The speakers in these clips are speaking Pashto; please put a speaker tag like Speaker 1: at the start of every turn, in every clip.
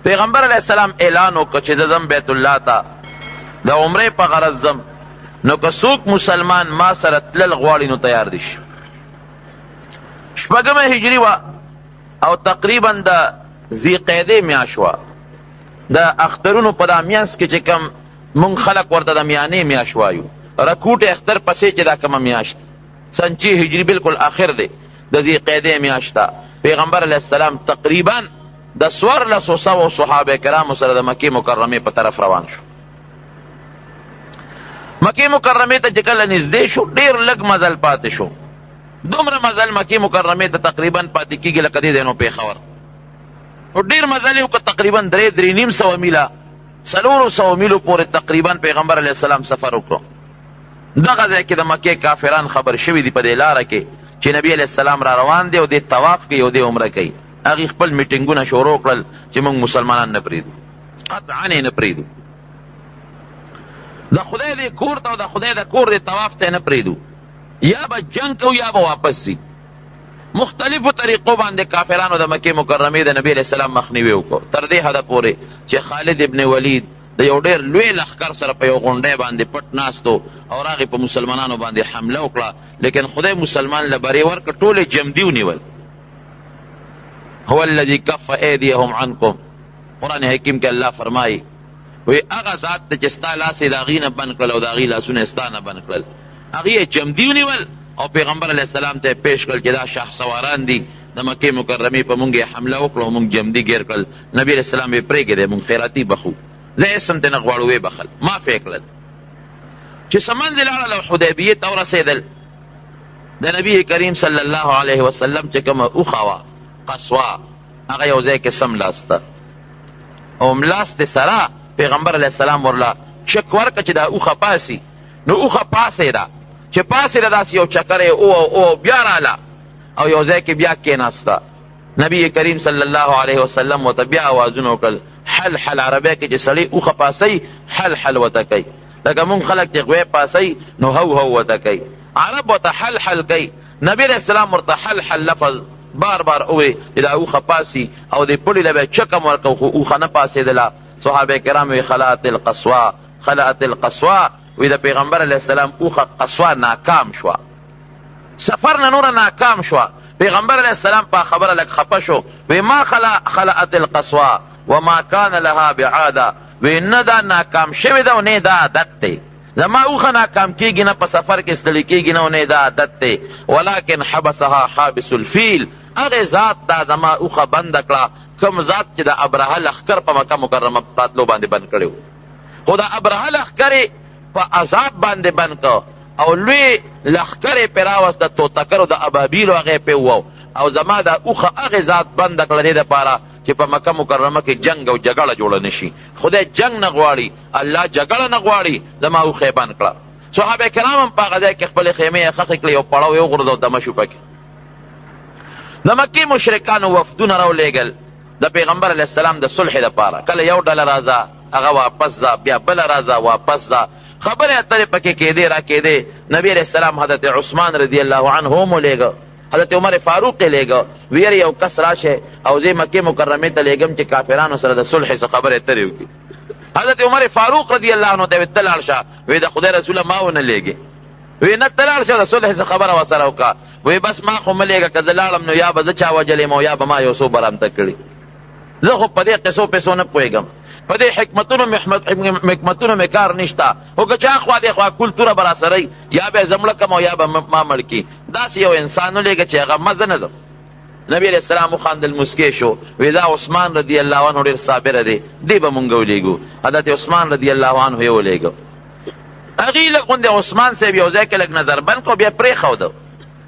Speaker 1: پیغمبر علیہ السلام اعلان وکړ چې زم بیت الله ته د عمره په غرض زم، نو که څوک مسلمان ما سره تلل غواړي نو تیار دي شي. شپږمه هجري وه او تقریبا د ذیقعدې میاشت وه. د اخترونو په دا میاشت کې چې کوم مونږ خلق ورته د میانې میاشت وایو، رکوټ اختر پسې چې دا کومه میاشت سنچي هجري بالکل آخر دی د ذیقعدې میاشت ته پیغمبر علیه السلام تقریبا د 1400 صحابه کرامو سره د مکې مکرمې په طرف روان شو. مکې مکرمې ته چې کله نږدې شو ډېر لږ مزل پاتې شو. دومره مزل مکې مکرمې ته تقریبا پاتې کېږي لکه دې دی نو پېښور. ډېر مزل یې وکړ، تقریبا 3-3.5 میله 400 میلو پورې تقریبا پیغمبر علیه السلام سفر وکړو. دغه ځای کې د مکې کافران خبر شوي دي په دې لاره کې چې نبی علیه السلام را روان دی او دې طواف کوي او دې عمره کوي. هغې خپل میټینګونه شروع کړل چې موږ مسلمانان نه پرېږدو، قطعا یې نه پرېږدو، د خدای دې کور ته او د خدای د کور دې طواف ته یې نه پرېږدو، یا به جنګ کوو یا به واپس ځي. مختلفو طریقو باندې کافرانو د مکې مکرمې د نبی علیه السلام مخنیوی وکړو، تر دې حده پورې چې خالد ابن ولید د یو ډېر لوی لښکر سره په یو غونډۍ باندې پټ ناستو او راغې په مسلمانانو باندې حمله وکړه، لیکن خدای مسلمان له برې ورکړه، ټولې جمدي ونیول. هو الذي کف ایدیهم عنکم، قرآن حکیم کې الله فرمایي وی هغه ذات ته چې ستا لاس یې د هغې نه بند کړل او د هغې لاسونه یې ستا نه بند کړل، هغې یې جمدي ونیول او پیغمبر علیه السلام ته یې پیش کړل چې دا شاه سواران دي د مکې مکرمې په مونږ یې حمله وکړه او مونږ جمدي ګیر کړل. نبي علیه السلام یې پرېږدی مونږ خیراتي بخو، زه اسم ته نه غواړو ویې بخل، معاف یې کړل. چې څه منځې لاړل او حدیبیې ته ورسېدل، د نبي کریم صلی الله علیه وسلم چې کومه اوښه وه قصوا، هغه یو ځای کې سم لاسته او ملاستې سره پیغمبر علیه السلام ورله چک ورکړه چې دا اوښه پاسي. نو اوښه پاسېده، چې پاسېده داسې یو چکر یې او بیا راله او یو ځای کې بیا کېناسته. نبی کریم صلی الله علیه وسلم ورته بیا اوازونه وکړل، حل حل عربی کې چې سړی اوښه پاسوي حل حل ورته کوي، لکه مونږ خلک چې غوی پاسوي نو هو هو ورته کوي، عرب ورته حل حل کوي. نبی علیه السلام ورته حل حل لفظ بار بار اوی چې دا اوښه پاسي او دې پړي له به چکم ورکړو خو اوښه نه پاسېدله. صحابه کرام وی خلعت القصوا، خلعت القصوا، وی د پیغمبر علیه السلام اوښه قصوا ناکام شوه، سفر نه نوره ناکام شوه. پیغمبر علیه السلام په خبره لږ خفه شو، وی ما خلعت القصوا وما کان لها بعاده، وی نه دا ناکام شوې ده او نه دا عادت دی، زما اوښه ناکام کېږي نه په سفر کې ستړي کېږي نه او نه دا عادت دی، ولکن حبسها حابس الفیل، هغې ذات دا زما اوښه بنده کړه کوم ذات چې د ابرهه لښکر په مکه مکرمه راتلو باندې بند کړی و. خو د ابرهه لښکر یې په عذاب باندې بند کړه او لوی لښکر یې پرې راوست د توتکرو د ابابیلو هغه یې پرې ووو او زما دا اوښه هغې ذات بنده کړه دې دپاره چې په مکه مکرمه کې جنگ او جګړه جوړه نشي. خدای جنگ نه غواړي، الله جګړه نه غواړي، زما اوښه یې بند کړه. صحابه کرام هم په هغه ځای کې خپلې خیمې یې ښخې کړې او پړاو یې وغورځو دمه شو پکې. د مکې مشرکانو وفدونه راولېږل د پیغمبر علیه السلام د صلح دپاره، کله یو ډله راځه هغه واپس ځه، بیا بله راځه واپس ځه، خبرې اترې پکې کېدې را کېدې. نبی علیه السلام حضرت عثمان رضی الله عنه هم ولېږه، حضرت عمر فاروق یې لېږه، ویل یو کس راشه او زه مکې مکرمې ته لېږم چې کافرانو سره د صلح څه خبرې اترې وکړي. حضرت عمر فاروق رضی الله عنه ته ته لاړ شه، وی د خدای رسوله ما ونه لېږې، وی نه ته لاړ شه د صلح څه خبره ورسره وکړه، وی بس ما خو مه لېږه، که زه لاړم نو یا به زه چا وجلې او یا به ما یو څو برامته کړي. زه خو په دې قصو پیسو نه پوهېږم، په دې حکمتونو مې کار نشته، خو که چا خوا دې خوا کلتوره به راسره یا به یې زه مړه کړم او یا به ما مړ کړي. داسې یو انسان ولېږه چې هغه مزه نه ځم. نبی علیه السلام وخندل، مسکی شو، وی دا عثمان رضی الله عنه ډېر صابره دی، دې به مونږ ولېږو. حضرت عثمان رضی الله عنه یې ولېږه. هغې لږ غوندې عثمان صاحب یو ځای کې لږ نظر بند کړو، بیا پرېښوده.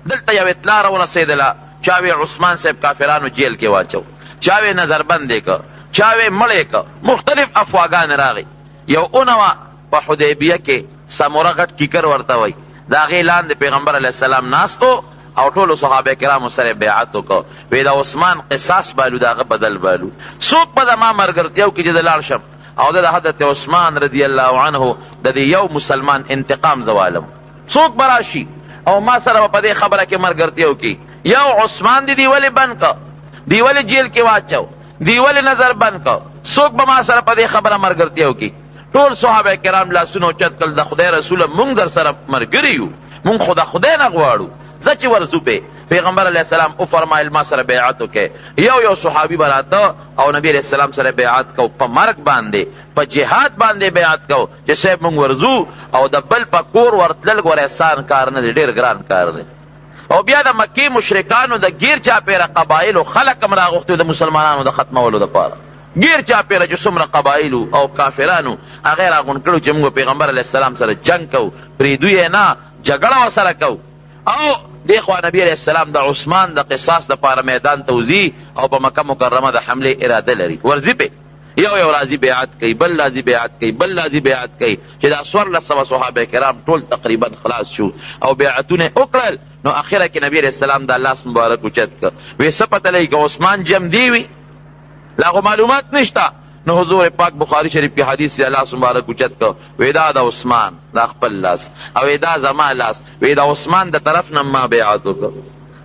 Speaker 1: دلته یو اطلاع راورسېدله، چا وی عثمان صاحب کافرانو جیل کې واچو، چا وی نظر بند یې که، چا وی مړ یې که، مختلف افواګان راغی. یو اونه وه په حدیبیه کې سموره غټ کیکر ورته وایي، د هغې لاندې پیغمبر علیه السلام ناستو او ټولو صحابه کرامو سره بیعت وکړو، وی د عثمان قصاص بالو، د هغه بدل بالو، څوک به زما ملګرتیا وکړي چې زه لاړ شم او د حضرت عثمان رضی الله عنه د دې یو مسلمان انتقام زوالم، څوک به راشي او ما سره په دې خبره کې ملګرتیا وکړي. یو عثمان دی ولې بند که، دی ولې جیل کې واچو، دی ولې نظر بند کو؟ څوک به ما سره په دې خبره ملګرتیا وکړي؟ ټول صحابه کرام لاسونه اوچت کړل، د خدای رسوله مونږ در سره ملګري یو، مونږ خو د خدای نه غواړو، ځه چې ورځو پې. پیغمبر علیه السلام وفرمایل ما سره بیعت وکړئ. یو صحابي به راته او نبی علیه السلام سره بیعت کو، په مرګ باندې په جهاد باندې بیعت کو چې صاحب مونږ ورځو، او د بل په کور ورتلل ګوره احسان کار نه دی، ډېر ګران کار دی. او بیا د مکې مشرکانو د ګیر چاپېره قبایلو خلک هم راغوښتي د مسلمانانو د ختمولو دپاره. ګیر چاپېره چې څومره قبایلو او کافرانو هغه راغونډ کړو چې موږ پیغمبر علیه السلام سره جنګ کوو، پرېږدو یې نه، جګړه ورسره کوو. او دې خوا نبی علیه السلام د عثمان د قصاص دپاره میدان ته وځي او په مکه مکرمه د حملې اراده لري، ورځي پې. یو راځي بیعت کوي، بل راځي بیعت کوي، بل راځي بیعت کوي، چې دا 1400 صحابه کرام ټول تقریبا خلاص شو او بیعتونه وکړل. نو اخره کې نبی علیه السلام د لاس مبارک اوچت کړ، وی څه پته لګي که عثمان جم دی وي، لا خو معلومات نشته. نو حضور پاک بخاری شریف کی حدیث سے لاس مبارک اوچت کو، ویدا د عثمان دا خپل لاس، او ویدا زما لاس، ویدا عثمان د طرف نه ما بیعت وکړ.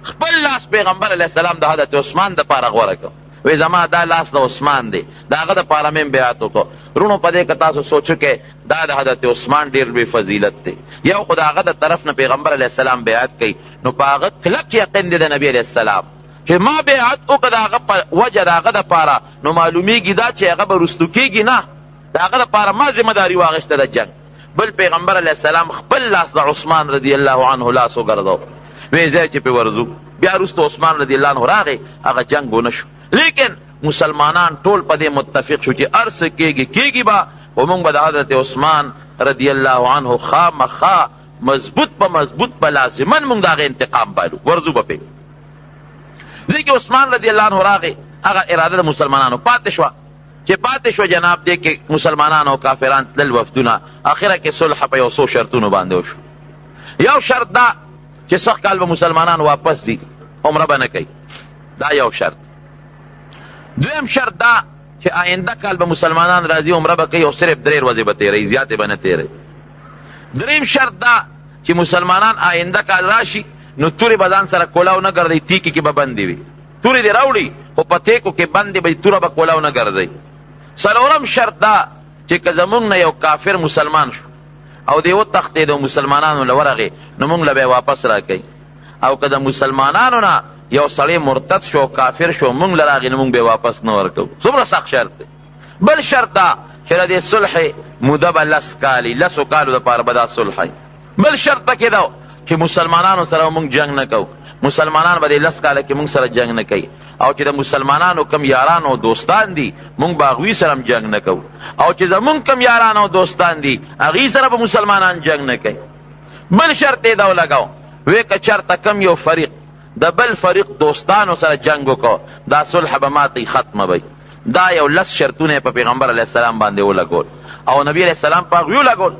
Speaker 1: خپل لاس پیغمبر علیه السلام د حضرت عثمان د پاره غوره کړ، وی زما دا لاس د عثمان دی، د هغه د پاره مې بیعت وکړ. رونو په دې که تاسو سوچو کې دا د حضرت عثمان ډېر لوی فضیلت دی. یو خو د هغه د طرف نه پیغمبر علیه السلام بیعت کوي، نو په هغه کلک یقین دی د نبی علیه السلام چې ما بیعت وکړه د هغه په وجه د هغه دپاره، نو معلومیږي دا چې هغه به رستو کېږي نه، د هغه دپاره ما ذمه داري واخیسته د جنګ. بل پیغمبر علیه السلام خپل لاس د عثمان رضی الله عنه لاس وګرځو، وی ځای چې پې ورځو. بیا وروسته عثمان رضی الله عنه راغی، هغه جنګ ونه شو. لیکن مسلمانان ټول په دې متفق شو چې هر څه کېږي به، خو موږ به د حضرت عثمان رضی الله عنه خامخا مضبوط په مضبوط به لازمن موږ د هغې انتقام پالو، ورځو به پې. لیکن عثمان رضی الله عنه راغی، هغه اراده د مسلمانانو پاتې شوه، چې پاتې شوه جناب دې کې مسلمانان او کافران تلل وفدونه، اخره کې صلح په یو څو شرطونو باندې وشو. یو شرط دا چې سخت کال به مسلمانان واپس ځي، عمره به نه کوي، دا یو شرط. دویم شرط دا چې آینده کال به مسلمانان راځي، عمره به کوي او صرف 3 ورځې به تېروي، زیاتې به نه تېروي. دریم شرط دا چې مسلمانان آینده کال راشي نو تورې به ځان سره کولاو نه ګرځئ، تیکې کې به بندې وي، تورې دې راوړي خو په تیکو کې بندې به توره به کولاو نه ګرځئ. څلورم شرط دا چې که زمونږ نه یو کافر مسلمان شو او دې وتښتېد او مسلمانانو له ورغې، نو مونږ له به یې واپس راکوي. او که د مسلمانانو نه یو سړی مرتد شو کافر شو مونږ له راغې، نو مونږ به یې واپس نه ورکوو. څومره سخت شرط دی. بل شرط دا چې د دې صلح موده به 10 کالي، 10 کالو دپاره به دا صلح وي. بل شرط پکې دا چې مسلمانانو سره مونږ جنگ نه کوو، مسلمانان به د 10 کاله کې مونږ سره جنگ نه کوي، او چې د مسلمانانو کم یاران او دوستان دي مونږ به هغوی سره هم جنگ نه کوو، او چې زمونږ کم یاران او دوستان دي هغوی سره به مسلمانان جنگ نه کوي. بل شرط یې دا ولګاو، وی که چېرته کم یو فریق د بل فریق دوستانو سره جنگ وکړو، دا صلح به ماتې ختمه وي. دا یو 10 شرطونه په پیغمبر علیه السلام باندې ولګول، او نبی علیه السلام په هغوی ولګول.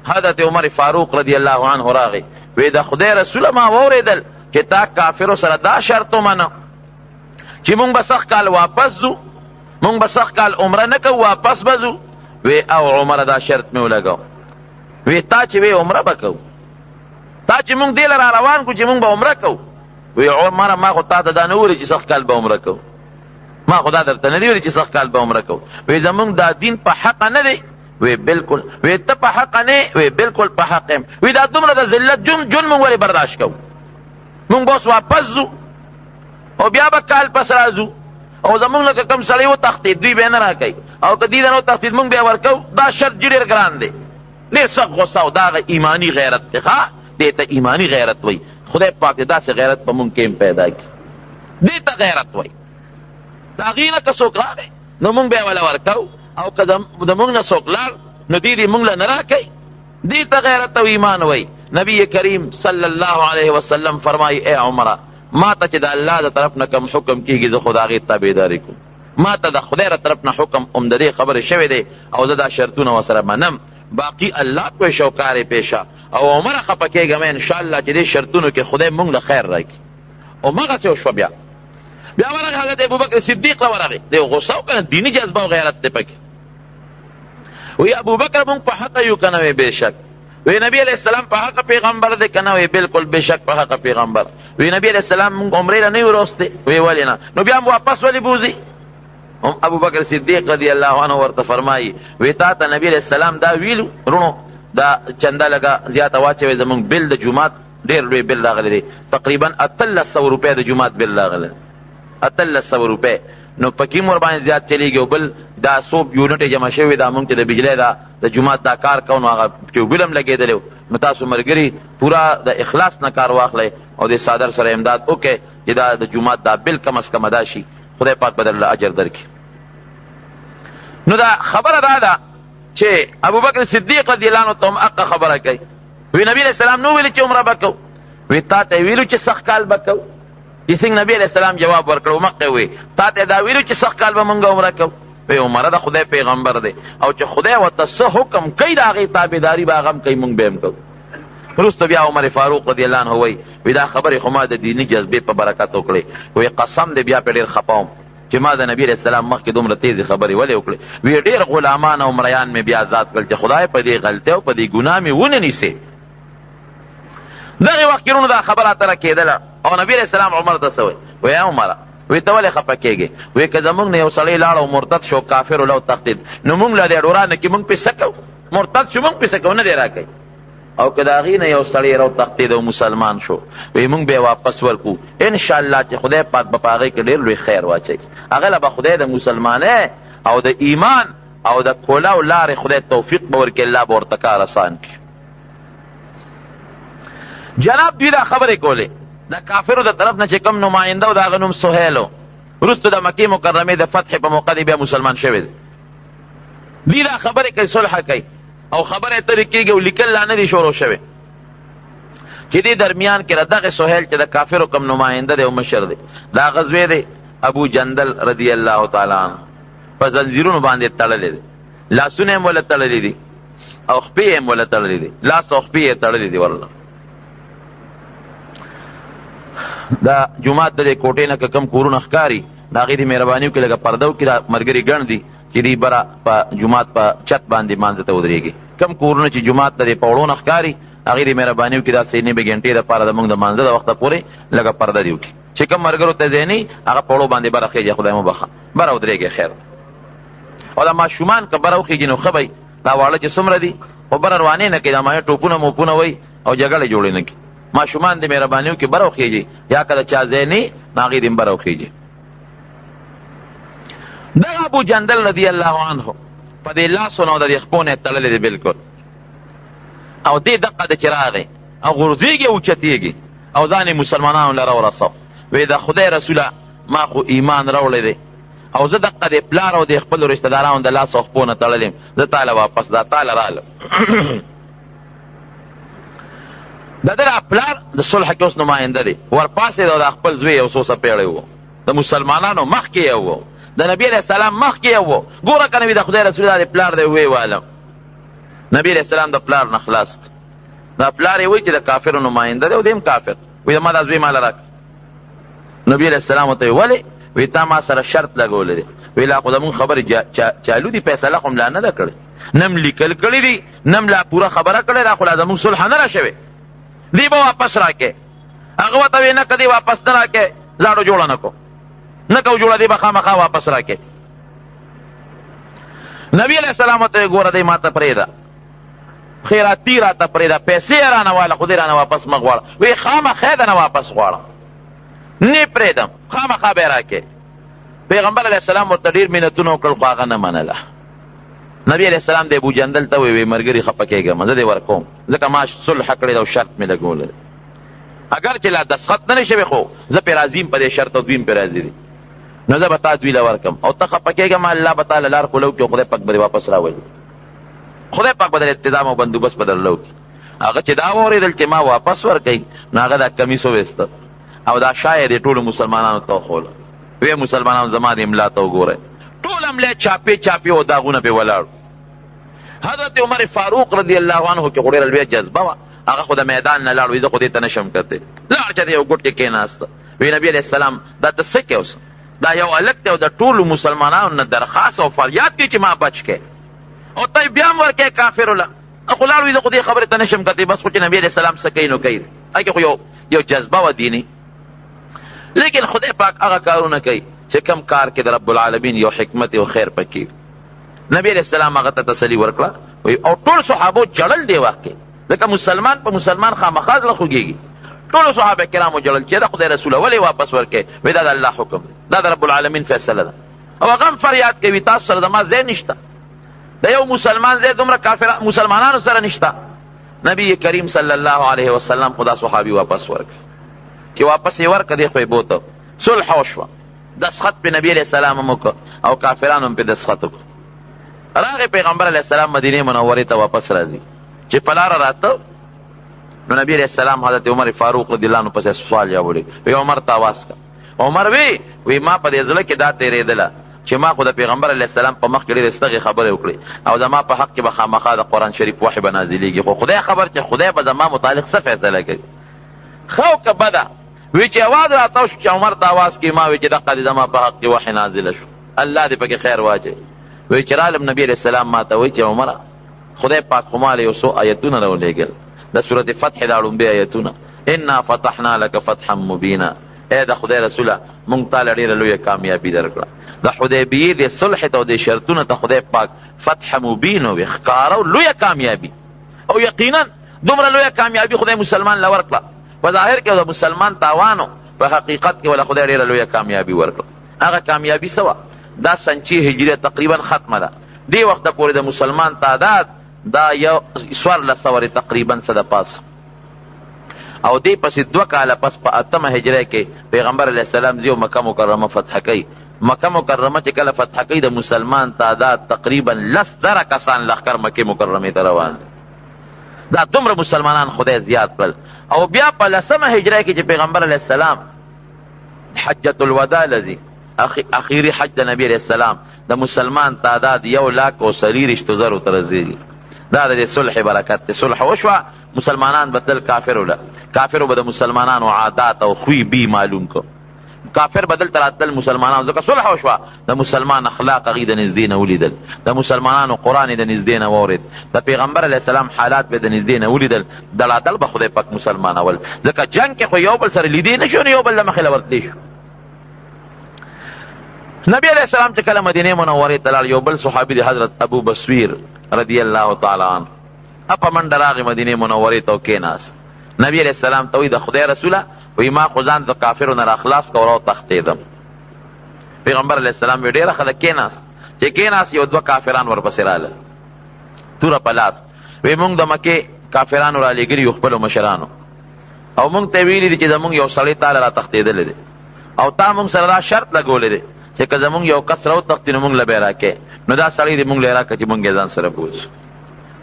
Speaker 1: حضرت عمر فاروق رضی الله عنه راغی، وی د خدای رسوله ما واورېدل چې تا کافرو سره دا شرط ومنه چې مونږ به سخت کال واپس ځو، مونږ به سخت کال عمره نه کوو، واپس به ځو. وی او عمره دا شرط مې ولګاو، وی تا چې وی عمره به کوو، تا چې مونږ دې له را روان کړو چې مونږ به عمره کوو. وی عمره ما خو تا ته دا نه ویلي چې سخت کال به عمره کوو، ما خو دا درته نه دی ویلي چې سخت کال به عمره کوو. وی زمونږ دا دین په حقه نه دی. وی بالکل. وی ته په حقه نه؟ وی بالکل په حق یم. وی دا دومره د ذلت جون مونږ ولې برداشت کوو؟ مونږ اوس واپس ځو او بیا به کال پس راځو، او زمونږ لکه کم سړی وتښتېد دوی به یې نه راکوي، او که دوی ته نه وتښتېد مونږ به یې ورکوو. دا شرط ډېر ګران دی، ډېر سخت غصه، او دا هغه ایماني غیرت دی. ښه دې ته ایماني غیرت وایي. خدای پاک دې داسې غیرت په مونږ کې هم پیدا کړي، دې ته غیرت وایي. د هغې نه که څوک راغی نو مونږ به یې وله ورکوو، او که د مونږ نه څوک لاړ نو دې دې مونږ له نه راکوي. دې ته غیرت او ایمان وایي. نبی کریم صلی الله علیه وسلم فرمایي ای عمره، ما ته چې د الله د طرف نه کوم حکم کېږي زه خو د هغې تابعداري کوم. ما ته د خدای ر طرف نه حکم هم د دې خبرې شوی دی، او زه دا شرطونه ورسره منم. باقي الله کوی شوکارې پیشه، او عمره خفه کېږم انشاءالله چې دې شرطونو کې خدای مونږ له خیر راکړي. همغسې وشوه. بیا ورغی حضرت ابوبکر صدیق له ورغی، دی غصه وکړه، دیني جذبه او غیرت دی پکې. وی ابوبکر مونږ په حقه یو که نه؟ وی بېشک. وی نبی علیہ السلام په حق پیغمبر دی که نه؟ وی بالکل بېشک په حق پیغمبر. وی نبی علیہ السلام مونږ عمرې له نه یو راوستی؟ وی ولې نه؟ نو بیا هم واپس ولې بوځي؟ ابو بکر صدیق رضی الله عنه ورته فرمایي وی تا ته نبی علیہ السلام دا ویلو رونو دا چنده لګه زیاته واچوي زمونږ بل د جومات ډېر لوی بل راغلی دی تقریبا 1300 روپۍ د جومات بل راغلی 1300 روپۍ نو پکې مور باندې زیات چلیږي او بل دا 100 یونټې جمع شوي دا مونږ ته د بجلی دا د جومات دا کار کوو نو هغه ټیوبل هم لګېدلی نو تاسو ملګري پورا د اخلاص نه کار واخلئ او د صادر سره امداد وکړئ چې دا د جومات دا بل کم از کم ادا شي خدای پاک به درله اجر درکړي نو دا خبره دا ده چې ابوبکر صدیق رضی الله عنه ته هم حقه خبره کوي وی نبی علیہ السلام نو ویلي چې عمره به کوو وی تا ته ویلو چې سخت کال به کوو چې څنګه نبی علیہ السلام جواب ورکړو مخکې وی تا ته دا ویلو چې سخت کال به مونږ عمره کوو وی عمره د خدای پیغمبر دی او چې خدای ورته څه حکم کوي د هغې تابعداري به هغه هم کوي مونږ به هم کوو وروسته بیا عمر فاروق رضی الله عنه وی دا خبرې خو ما د دیني جذبې په برکت وکړې وی قسم دی بیا پې ډېر خفه وم چې ما د نبی علیہ السلام مخکې دومره تیزې خبرې ولې وکړې وی ډېر غلامان او مریان مې بیا آزاد کړل چې خدای په دې غلطۍ او په دې ګناه مې ونه نیسې دغې وخت کې دا خبره اتره کېدله او نبی علیہ السلام عمر ته څه وی عمره وی ته ولې خفه کېږې وی که زمونږ نه یو سړی لاړ او مرتد شو کافر ولو تختید نو مونږ له دې ډورانه کې مونږ پې څه کوو مرتد شو مونږ پې څه کوو نه دی راکوي او که د هغې نه یو سړی رو تختید او مسلمان شو وی مونږ به یې واپس ورکو انشاءالله چې خدای پاک به په هغې کې ډېر لوی خیر واچوي هغه له به خدای د مسلمانۍ او د ایمان او د کولو لارې خدای توفیق به ورکړي الله به ورته کار اسان کړي جناب دوی دا خبرې کولې د کافرو د طرف نه چې کوم نماینده و د هغه نوم سهیل و وروسته د مکې مکرمې د فتح په موقع دی بیا مسلمان شوی دی دوی دا خبرې کوي صلح کوي او خبره ترې کېږي او لیکل لا نه دي شروع شوی چې دې درمیان کې دغه سهیل چې د کافرو کوم نماینده دی او مشر دی دا غزوې دی ابو جندل رضی الله تعالی عنه په زنځیرونو باندې تړلی دی لاسونه یې ولې تړلی دي او خپې یې ولې تړلی دي لاس او خپې یې تړلی دي والله دا جومات د دې کوټې نه که کوم کورونه ښکاري د هغې د مهرباني وکړي لږه پرده وکړي دا ملګري ګڼ دي چې دوی بره په جومات په چت باندې مانځه ته ودرېږي کم کورونه چې جومات ته د پوړو نه ښکاري هغې د مهرباني وکړي دا سې نوي ګنټې دپاره زموږ د مانځه د وخته پورې لږه پرده دې وکړي چې کوم ملګرو ته ځای نه هغه پوړو باندې بره خېږي خدای مو بخښه بره ودرېږي خیر او دا ماشومان که بره وخېږي نو ښه به دا واړه چې څومره دي خو بره روانې نه کوي دا مایه ټوپونه موپونه وایي او جګړې جوړې نه کړي ماشومان د مهرباني وکړي بره وخېږي یا که د چا ځای نه نو هغې دې هم بره وخېږي دغه ابو جندل رضی الله عنه په دې لاسو نه د دې خپو نه تړلی دی بلکل او دې دقه د چې راغی او غورځېږي او اوچتېږي او ځان یې مسلمانانو لره ورسو وی د خدای رسوله ما خو ایمان راوړی دی او زه دقه د پلار او د خپلو رشته دارانو د لاس او خپو نه تړلی یم زه تاله واپس دا تاله رالم د ده پلار د صلح کې اوس نماینده دی ورپاسېد او د خپل زوی یو څو څپېړی و د مسلمانانو مخکې یو و د نبی علیہ السلام مخکې یو و ګوره که نبي د خدای رسول الله د پلار دی ویې والم نبی علیہ السلام د پلار نه خلاص دا پلار یې وایي چې د کافرو نماینده دی او دی هم کافر وایي ما دا زوی ماله راکړه نبی علیہ السلام ورته ویې ولې وایي تا ما سره شرط لګولی دی وایي لا خو زمونږ خبرې چالو دي فیصله خو م لا نه ده کړې نه م لیکل کړي دي نه م لا پوره خبره کړې دا خو لا زمونږ صلح نه را شوې دی به واپس راکې هغه ورته وایي نه که دی واپس نه راکې زاړو جوړه نه کو نه کو جوړه دی به خامخا واپس راکې نبی علیہ السلام ورته ګوره دی ما ته پرېږده خیراتي راته پرېږده پیسې یې رانه واله خو دې رانه واپس مه غواړه وایي خامخا یې درنه واپس غواړم نه پرېږدم خامخا به یې راکې پیغمبر علیہ السلام ورته ډېر منتونه وکړل خو هغه نه منله نبی علیہ السلام د ابو جندل ته وی ملګري خفه کېږم زه دې ورکوم ځکه ما صلح کړی ده او شرط مې لګولی اگر چې لا دسخط نه شوی خو زه پې راضي یم په دې شرط او دوی هم پې راضي دي نو زه به تا دوی له ورکم او ته خفه کېږم الله به تاله لار خوله وکړي خدای پاک به دې واپس راولي خدای پاک به در اتدام او بندوبست به درله وکړي هغه چې دا واورېدل چې ما واپس ورکوي نو هغه دا کمیس وویسته او دا شایه دې ټولو مسلمانانو ته وښوله وی مسلمانانو زما د املا ته وګورئ ټول املا چاپې چاپې او داغونه پې ولاړو حضرت عمر فاروق رضی الله عنه کې خو ډېره لویه جذبه وه هغه خو د میدان نه لاړ وي زه خو دې ته نشم کتی لاړ چې یو ګوټ کې کېناسته وی نبي علیہ السلام دا ته څه کې اوس دا یو هلک دی او د ټولو مسلمانانو نه درخواست او فریاد کوي چې ما بچ کې او ته بیا هم ورکې کافرو له خو لاړ وي زه خو دې خبرې ته نشم کتی بس خو چې نبي علیہ السلام څه کوي نو کوي هغې خو یو جذبه وه دیني لیکن خدای پاک هغه کارونه کوي چې کوم کار کې د رب العالمین یو حکمت او خیر پکې. نبی علیہ السلام هغه ته تسلی ورکړه او ټول صحابو جړل دی وخت کې، ځکه مسلمان په مسلمان خامخا زړه خوږېږي. ټول صحابه کرامو جړل چې دا خدای رسوله ولې واپس ورکې؟ وایي دا د الله حکم دی، دا د رب العالمین فیصله ده. او هغه هم فریاد کوي تاسو سره زما ځای نشته، د یو مسلمان ځای دومره مسلمانانو سره نشته. نبی کریم صلی الله علیه وسلم خدا صحابي واپس ورکړي. چې واپس یې ورکړه دی خو یې بوته صلح وشوه، دسخط په نبی علیہ السلام هم وکړه او کافرانو هم په دسخط وکړه. راغی پیغمبر علیہ السلام مدینه منورې ته واپس راځي. چې په لاره راته نو نبی علیہ السلام حضرت عمر فاروق رضی الله عنه پسې سوال یاوړي. وی عمر ته آواز کړه. عمر وی ما په دې زړه کې دا تېرېدله چې ما خو د پیغمبر علیہ السلام په مخ کې ډېرې ستغې خبرې وکړې او زما په حق کې به خامخا د قرآن شریف وحی به نازلېږي، خو خدای خبر چې خدای به زما متعلق څه فیصله کوي. ښه او که بده؟ وی چې اواز راته شو چې عمر ته آواز کې ما وی چې دقه دې زما په حق کې وحی نازله شو، الله دې پکې خیر واچوي. وی چې رالم نبی علیہ السلام ما ته وی چې عمره خدای پاک خو ما له یو څو آیتونه راولېږل د سورت فتح دا لومبۍ آیتونه، انا فتحنا لك فتحا مبینا. ای د خدای رسوله مونږ تاله ډېره لویه کامیابي درکړه. د حدیبیې د صلح ته او د شرطونو ته خدای پاک فتح مبین او ښکاره او لویه کامیابي، او یقینا دومره لویه کامیابي خدای مسلمان له ورکړه. په ظاهر کې د مسلمان تاوانو، په حقیقت کې ولا خدای ډېره لویه کامیابي ورکړه. هغه کامیابي څه وه؟ دا سنچي هجریه تقریبا ختمه ده. دې وخته پورې د مسلمان تعداد دا یو 1400 تقریبا څه د پاسه، او دې پسې 2 کاله پس په 8مه هجریه کې پیغمبر علیه السلام ځي او مکه مکرمه فتح کوي. مکه مکرمه چې کله فتح کوي د مسلمان تعداد تقریبا 10,000 کسان لښکر مکې مکرمې ته روان دي. دا دومره مسلمانان خدای زیات کړل. او بیا په 10مه هجریه کې چې پیغمبر علیه السلام حجة الوداع لذي اخیری حج د نبی علیہ السلام د مسلمان تعداد 1,43,000 ته رسېږي. دا د صلح برکت دی. صلح وشوه، مسلمانان بدل کافرو به د مسلمانانو عادات او خوی بی معلوم کو. کافر بدل تراتل مسلمانانو ځکه صلح وشوه، د مسلمان اخلاق هغې د نږدې نه ولیدل، د مسلمانانو قرآن د نږدې نه واورېد، د پیغمبر علیه السلام حالات به د نږدې نه ولیدل. دلادل به خدای پاک مسلمانول، ځکه جنګ کې خو یو بل سره لیدې نه شو، نو یو بل له مخې له ورتلی شو. نبی علیہ السلام چې کله مدینه منورې ته لاړ، یو بل صحابي دی حضرت ابو بصیر رضی الله تعالی عنه په منډه راغی مدینه منورې ته کېناست. نبی علیہ السلام ته وایي د خدای رسوله وایي ما خو ځان د کافرو نه راخلاص کړه او راوتښتېدم. پیغمبر علیہ السلام وایي ډېره ښه ده کېناست. چې کېناست یو 2 کافران ورپسې راغلل توره په لاس. وایي موږ د مکې کافرانو رالېږلي یو خپلو مشرانو او موږ ته ویلي دي چې زموږ یو سړی تاله راتښتېدلی دی او تا موږ سره دا شرط لګولی دی چې که زمونږ یو کس راوتښتي نو موږ له به یې راکې، نو دا سړی دې موږ له یې راکړه چې موږ یې ځان سره بوځو.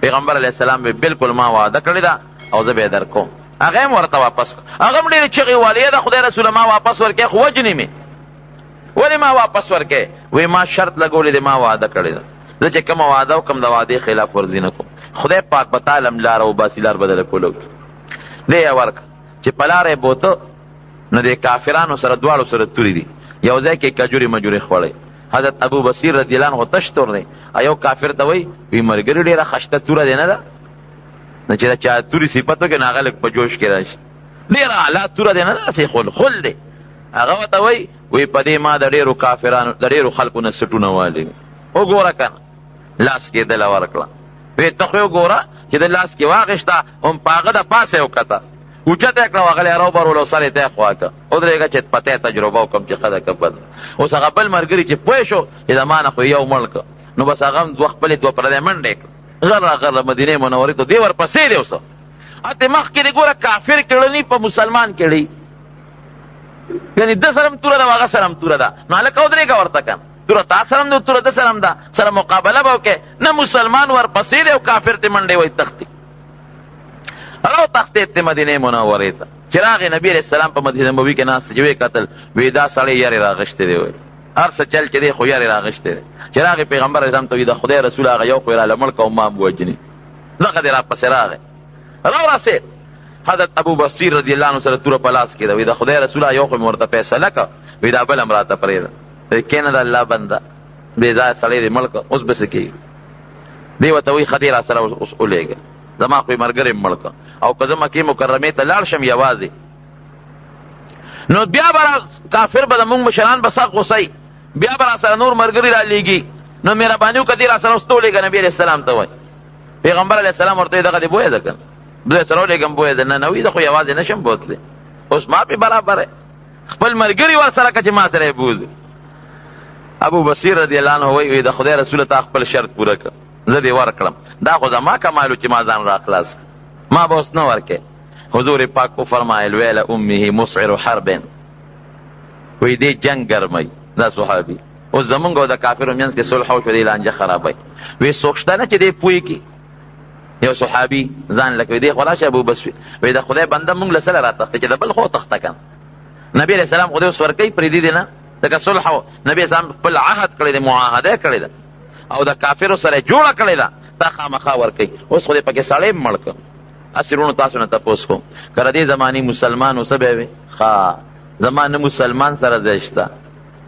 Speaker 1: پیغمبر علیه السلام به بالکل ما وعده کړې ده او زه به یې درکوم. هغه هم ورته واپس کړه. هغه هم ډېرې چغې والې ده خدای رسوله ما واپس ورکې، خو وجنې مې. ولې ما واپس ورکې؟ وایي ما شرط لګولی دی، ما وعده کړې ده، زه چې کومه وعده وکړم د وعدې خلاف ورزي نه کوم. خدای پاک به تا لم لاره وباسي، لار به دله کوله کړي. دې یې ورکړه چې په لاره یې بوته نو د کافرانو سره دواړو سره تورې دي، یو ځای کې کجوري مجوري خوړی. حضرت ابو بصیر رضی الله عنه تش تور دی. یو کافر ته وایي وی ملګري ډېره خشته توره دی نه ده، نو چې د چا تورې صفت وکړي نو هغه لږ په جوش کې راشي. ډېره اعلی توره دی نه ده، داسې خل دی. هغه ورته وایي په دې ما د ډېرو کافرانو د ډېرو خلکو نه سټونه والي. وګوره که نه لاس کې دله ورکړه. وایي ته خو یې وګوره چې د لاس کې واخېسته هم په هغه د پاسه یې وکته، اوچته یې کړه، هغه یې راوبرولو او سر یې ته یې خوا کړه. ودرېږه چې پته یې تجربه وکړم چې ښه ده که بده. اوس هغه بل ملګري چې پوه شو چې زما نه خو یو مړ کړه، نو بس هغه هم 2 خپلې 2 پردی منډې کړه، غره مدینې منورې ته دې ورپسې دی. اوس اتې مخکې دې ګوره کافر کړني په مسلمان کړي، یعنې ده سره هم توره ده او هغه سره هم توره ده. نو هلکه ودرېږه ورته که توره تا سره هم ده توره ده سره هم ده، سره مقابله به وکړې. نه مسلمان ورپسې دی او کافر ته منډې وایي تښتي. راوتښتېد ته مدینې منورې ته. چې راغی نبی علیہ السلام په مدینه نبوي کې ناست چې ویې کتل، وایي دا سړی یارې راغښتی دی، وایي هر څه چل چې دی خو یارې راغښتی دی. چې راغی پیغمبر علیه السلام ته وایي د خدای رسول هغه یو خو یې راله مړ که او ما هم ووجني. دغه دې راپسې راغی راورسېد. حضرت ابو بصیر رضی الله عنه سره توره په لاس کې ده. وایي د خدای رسول یو خو مې ورته فیصله کړه، وایي دا بل هم راته پرېږده. وایي کښېنه د الله بنده بې ځایه سړی دې مړ کړه، اوس به څه کېږي؟ دی ورته وایي ښه دی را سره اوس ولېږه، زما خو یې ملګری مړ کړه او که زه مکې مکرمې ته لاړ شم یوازې، نو بیا به کافر به د مونږ مشران به سخت غوسه بیا به را سره نور ملګري را لیږي، نو مهرباني وکړه دې را سره وستولېږه نبي علیه السلام ته وایي. پیغمبر علیه السلام ورته وایي دغه دې بویه ده که نه، زه سره ولېږم بویه ده. نه نه وایي زه خو یوازې نه شم بوتلی، اوس ما پې برابر خپل ملګري ورسره که چې ما سره یې بوځي. ابو بصیر رضی الله عنه وایي د خدای رسوله تا خپل شرط پوره کړه، زه دې ورکړم. دا خو زما کمال و چې ما ځان را خلاص کړ، ما به اوس نه ورکې. حضور پاک وفرمایل ویل امه مسعر حرب، وایي دې جنګ ګرموي. دا صحابي اوس زمونږ او د کافرو منځ کې صلح وشوه، دې لانجه خرابوي. وایي څوک شته نه چې دې پوه کړي. یو صحابي ځان لکه وایي دې خو راشه ابو بصیر، وایي د خدای بنده مونږ له سره را تښتې چې د بل خو تښته کړه. نبي علیه السلام خدای اوس ورکوي پرېږدي دې نه، ځکه صلح نبي اسلام خپل عهد کړی دی، معاهده کړې ده او د کافرو سره جوړه کړې ده، تا خامخا ورکوي. اوس خو دې پکې سړی مړ کړ. هسې وروڼو تاسو نه تپوس کوم که د دې زمانې مسلمان و څه به وي؟ ښه زما نه مسلمان سره ځای شته،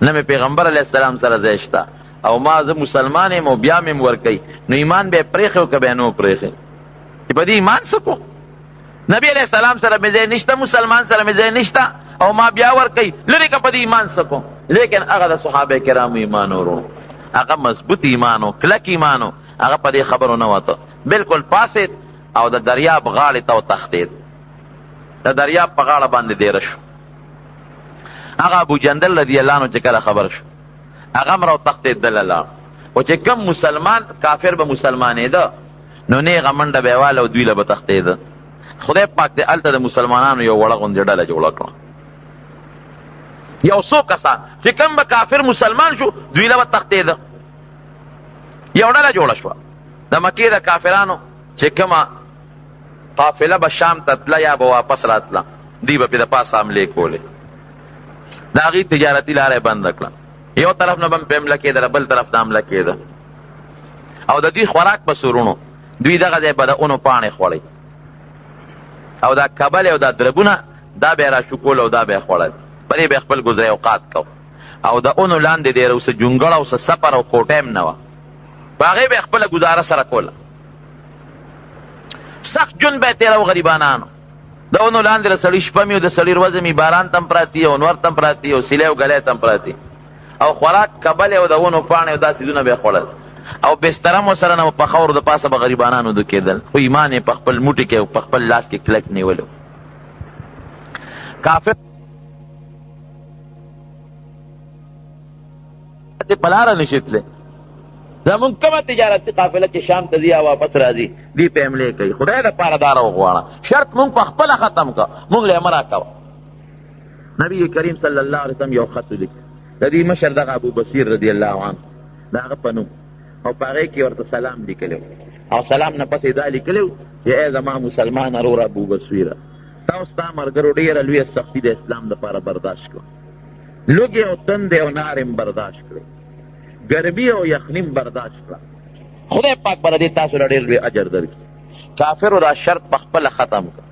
Speaker 1: نه مې پیغمبر علیه السلام سره ځای شته، او ما زه مسلمان یم او بیا مې ورکوي. نو ایمان به یې پرېښی و که به یې نه و پرېښی؟ چې په دې ایمان څه کو؟ نبي علیه السلام سره مې ځای نشته، مسلمان سره مې ځای نشته او ما بیا ورکوي، لرې که په دې ایمان څه کو؟ لیکن هغه د صحابه کرامو ایمان ورو، هغه مضبوط ایمان و، کلک ایمان و، هغه په دې خبرو نه وته. بلکل پاسید او د دریاب غاړې ته وتښتېد، د دریاب په غاړه باندې دیره شو. هغه ابو جندل رضی الله عنه چې کله خبر شو هغه هم راوتښتېد دله لاړ. او چې کم مسلمان کافر به مسلمانېده نو نیغه منډه به یې واله او دوی له به تښتېده. خدای پاک دې هلته د مسلمانانو یو وړه غوندې ډله جوړه کړه، یو څو کسان چې کم به کافر مسلمان شو دوی له به تښتېده. یو ډله جوړه شوه د مکې د کافرانو چې کومه قافله به شام ته تله یا به واپس راتله، دوی به پې د پاسه حملې کولې، د هغې تجارتي لاره یې بنده کړه. یو طرف نه به هم پې حمله کېدله، بل طرف نه حمله کېده. او د دوی خوراک به سورونو، دوی دغه ځای به د اونو پاڼې خوړئ او دا کبل او دا دربونه دا به یې راشکول او دا به یې خوړل، په دې به یې خپل ګذرې اوقات کو. او د اونو لاندې ډېره اوسه جونګړه اوسه سپر او کوټه هم نه وه، په هغې به یې خپله ګزاره سره کوله. سخت جون به یې تېره غریبانانو، د اونو لاندې د سړي شپه مې او د سړي ورځې مې باران ته هم پراتي او نور ته هم پراتي او سیلی او ګلی ته هم پراتي، او خوراک کبل او د اونو پاڼې او دا څیزونه به یې خوړل، او بستره مو سره نه په خاورو د پاسه به غریبانانو دو کېدل. خو ایمان یې په خپل موټي کې او په خپل لاس کې کلک نیولو. کافر په لاره نشي تللی، زمونږ کومه تجارتي قافله چې شام ته ځي یا واپس راځي دوی په حملې کوي. خدای دپاره دا راوغواړه، شرط مونږ په خپله ختم کړه، مونږ له یې مه راکوه. نبي کریم صلی الله علیه وسلم یو خط ولیک، د دې مشر دغه ابو بصیر رضی الله عنه د هغه په نوم، او په هغې کې ورته سلام لیکلی او سلام نه پسې دا لیکلی چې ای زما مسلمان ورور ابو بصیره، تا او ستا ملګرو ډېره لویه سختي د اسلام دپاره برداشت کړه، لوږې او تندې او نارې برداشت کړې، ګرمي او یخني برداشت کړه. خدای پاک به دې تاسو له ډېر لوی اجر درکړي. کافرو دا شرط په خپله ختم کړه،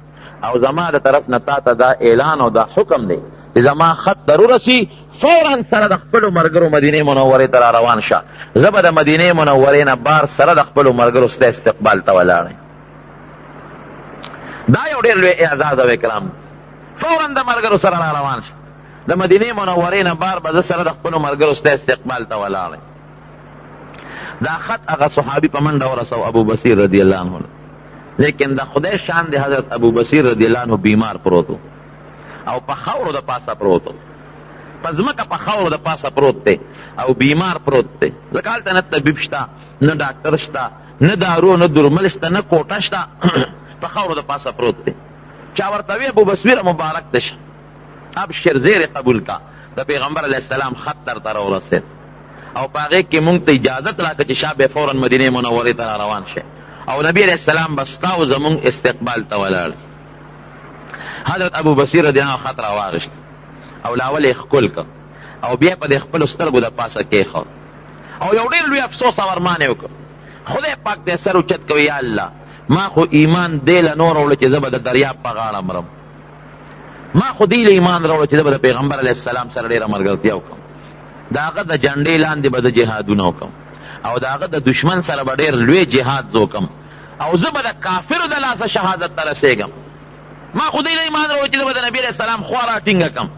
Speaker 1: او زما د طرف نه تا ته دا اعلان او دا حکم دی چې زما خط ته ورسي فوراً سره د خپلو ملګرو مدینې منورې ته را روان شه. زه به د مدینې منورې نه بار سره د خپلو ملګرو ستا استقبال ته ولاړ. دا یو ډېر لوی اعزاز او اکرام دی. فوراً د ملګرو سره را روان شه، د مدینې منورې نه بار به زه سره د خپلو ملګرو ستا استقبال ته ولاړ. دا خط هغه صحابي په منډه ورسو ابو بصیر رضی الله عنه، لیکن د خدای شان دی حضرت ابو بصیر رضی الله عنه بیمار پروت او په خاورو د پاسه پروت، په ځمکه په خاورو د پاسه پروت دی او بیمار پروت دی. ځکه هلته نه طبیب شته، نه ډاکټر شته، نه دارو، نه درمل شته، نه کوټه شته، په خاورو د پاسه پروت دی. چا ورته وی ابو بصیر مبارک ته شه، ابشر زیر قبول کا، د پیغمبر علیه السلام خط درته راورسېد او په هغې کې مونږ ته اجازت راکړه چې شا به فوراً مدینې منورې ته را روان شي، او نبي علیه السلام به ستا او زمونږ استقبال ته ولاړ. حضرت ابو بصیر رضی الله عنه خط راواغېست او لاول یې ښکل کړ او بیا په دې خپلو سترګو د پاسه کېښود او یو ډېر لوی افسوس او ارمان یې وکړ. خدای پاک دې سر اوچت کوي، یا الله ما خو ایمان دې له نور وړه چې زه به د دریاب په غاړه مرم، ما خو دې له ایمان راوړه چې زه به د پیغمبر علیه السلام سره ډېره ملګرتیا وکړم، د هغه د جنډې لاندې به د جهادونه وکړم او د هغه د دشمن سره به ډېر لوی جهاد وکړم او زه به د کافرو د لاسه شهادت ته رسېږم. ما خو دې له ایمان راوړه چې زه به د نبي علیه السلام خوا راټینګه کړم،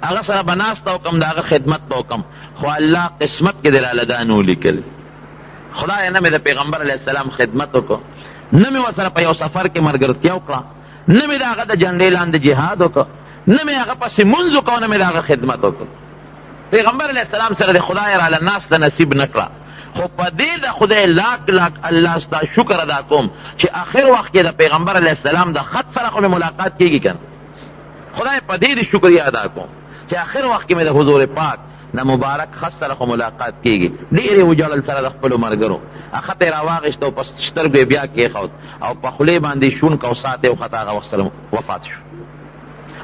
Speaker 1: هغه سره به ناسته وکړم، د هغه خدمت به وکړم، خو الله قسمت کې دلاله دا نو لیکل. خدای نه مې د پیغمبر علیه السلام خدمت وکړو، نه مې ورسره په یو سفر کې ملګرتیا وکړه، نه مې د هغه د جنډې لاندې جهاد وکړه، نه مې هغه پسې مونځ وکړو، نه مې د هغه خدمت وکړو. پیغمبر علیه السلام سره د خدای راله ناسته نصیب نه کړه. خو په دې د خدای لاک لاک الله ستا شکر ادا کوم چې آخر وخت کې د پیغمبر علیه السلام د خط سره خو مې ملاقات کېږي که نه. خدای په دې د شکریه ادا کوم چې آخر وخت کې مې د حضور پاک د مبارک خط سره خو ملاقات کېږي. ډېرې وجړل سره د خپلو ملګرو، هغه ته یې راواغېسته او په سترګو یې بیا کېښود او په خولې باندې شونک او ساعت یې وخته، هغه وخت سره وفات شو.